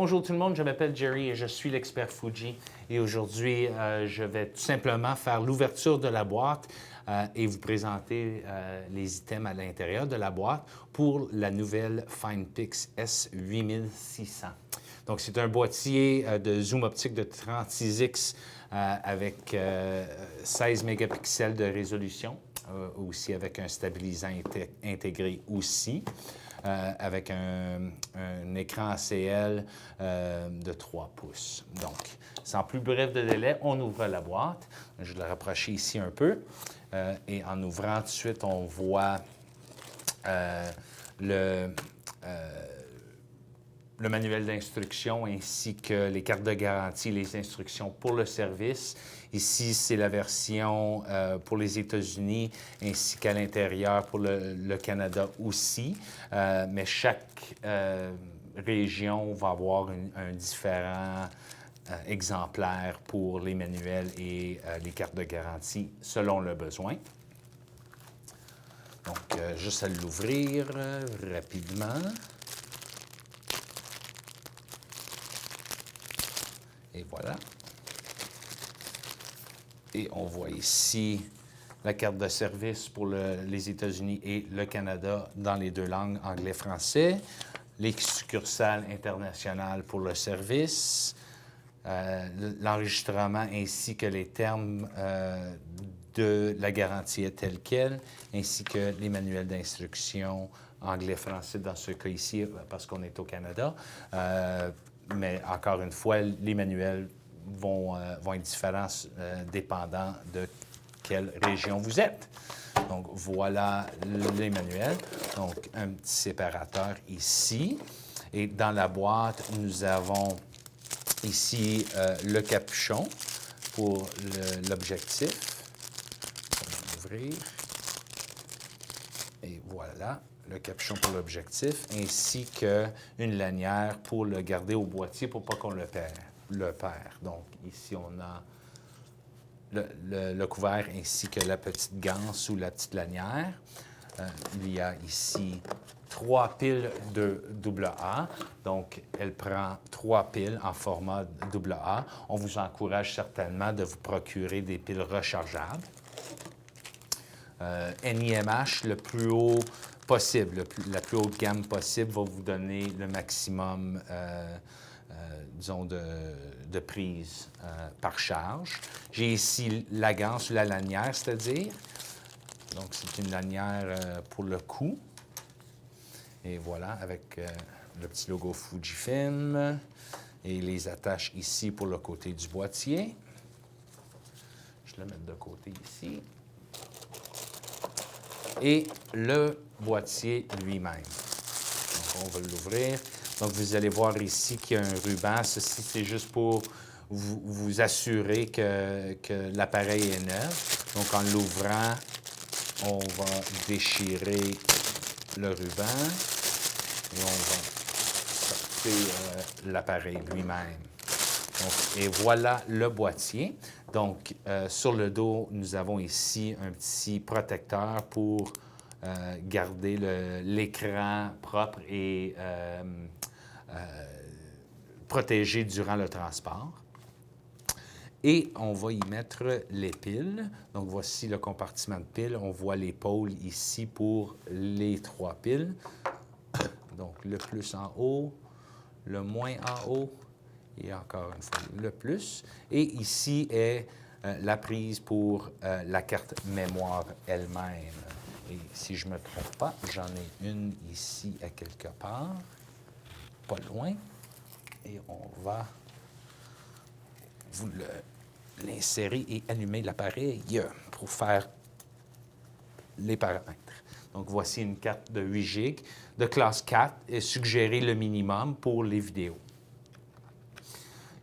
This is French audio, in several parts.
Bonjour tout le monde, je m'appelle Jerry et je suis l'expert Fuji. Et aujourd'hui, je vais tout simplement faire l'ouverture de la boîte et vous présenter les items à l'intérieur de la boîte pour la nouvelle FinePix S8600. Donc, c'est un boîtier de zoom optique de 36x avec 16 mégapixels de résolution, aussi avec un stabilisant intégré aussi. Avec un écran ACL de 3 pouces. Donc, sans plus bref de délai, on ouvre la boîte. Je vais la rapprocher ici un peu. Et en ouvrant tout de suite, on voit le manuel d'instruction ainsi que les cartes de garantie, les instructions pour le service. Ici, c'est la version pour les États-Unis ainsi qu'à l'intérieur pour le Canada aussi. Mais chaque région va avoir un différent exemplaire pour les manuels et les cartes de garantie selon le besoin. Donc, juste à l'ouvrir rapidement. Et voilà. Et on voit ici la carte de service pour les États-Unis et le Canada dans les deux langues, anglais-français. Les succursales internationales pour le service. L'enregistrement ainsi que les termes de la garantie telle quelle, ainsi que les manuels d'instruction anglais-français dans ce cas ici, parce qu'on est au Canada. Mais encore une fois, les manuels vont être différents dépendant de quelle région vous êtes. Donc, voilà les manuels. Donc, un petit séparateur ici. Et dans la boîte, nous avons ici le capuchon pour l'objectif. On va ouvrir. Et voilà. Le capuchon pour l'objectif, ainsi qu'une lanière pour le garder au boîtier pour pas qu'on le perd. Donc, ici, on a le couvert ainsi que la petite ganse ou la petite lanière. Il y a ici 3 piles de AA. Donc, elle prend 3 piles en format AA. On vous encourage certainement de vous procurer des piles rechargeables. NIMH, le plus haut possible, la plus haute gamme possible va vous donner le maximum, disons, de prise par charge. J'ai ici la ganse ou la lanière, c'est-à-dire. Donc, c'est une lanière pour le cou. Et voilà, avec le petit logo Fujifilm et les attaches ici pour le côté du boîtier. Je vais le mettre de côté ici. Et le boîtier lui-même. Donc, on va l'ouvrir. Donc, vous allez voir ici qu'il y a un ruban. Ceci, c'est juste pour vous assurer que l'appareil est neuf. Donc, en l'ouvrant, on va déchirer le ruban et on va sortir l'appareil lui-même. Donc, et voilà le boîtier. Donc, sur le dos, nous avons ici un petit protecteur pour garder l'écran propre et protégé durant le transport. Et on va y mettre les piles. Donc, voici le compartiment de piles. On voit les pôles ici pour les 3 piles. Donc, le plus en haut, le moins en haut, et encore une fois, le plus. Et ici est la prise pour la carte mémoire elle-même. Et si je ne me trompe pas, j'en ai une ici à quelque part, pas loin. Et on va vous l'insérer et allumer l'appareil pour faire les paramètres. Donc, voici une carte de 8 GB de classe 4 et suggérer le minimum pour les vidéos.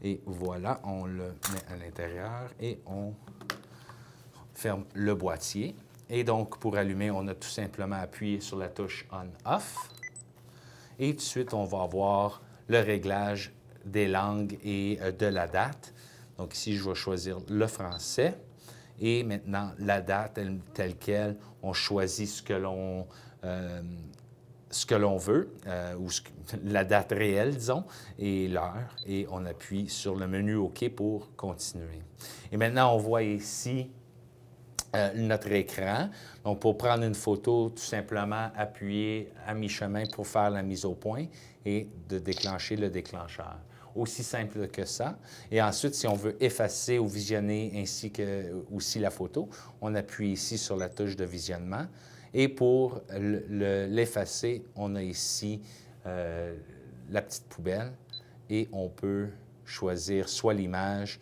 Et voilà, on le met à l'intérieur et on ferme le boîtier. Et donc, pour allumer, on a tout simplement appuyé sur la touche On-Off. Et tout de suite, on va avoir le réglage des langues et de la date. Donc ici, je vais choisir le français. Et maintenant, la date telle quelle, on choisit ce que l'on ce que l'on veut, ou la date réelle, disons, et l'heure, et on appuie sur le menu OK pour continuer. Et maintenant, on voit ici notre écran. Donc, pour prendre une photo, tout simplement appuyer à mi-chemin pour faire la mise au point et de déclencher le déclencheur. Aussi simple que ça. Et ensuite, si on veut effacer ou visionner ainsi que aussi la photo, on appuie ici sur la touche de visionnement. Et pour l'effacer, on a ici la petite poubelle et on peut choisir soit l'image,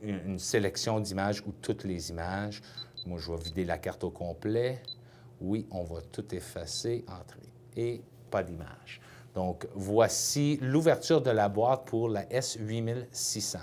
une sélection d'images ou toutes les images. Moi, je vais vider la carte au complet. Oui, on va tout effacer, entrer et pas d'image. Donc, voici l'ouverture de la boîte pour la S8600.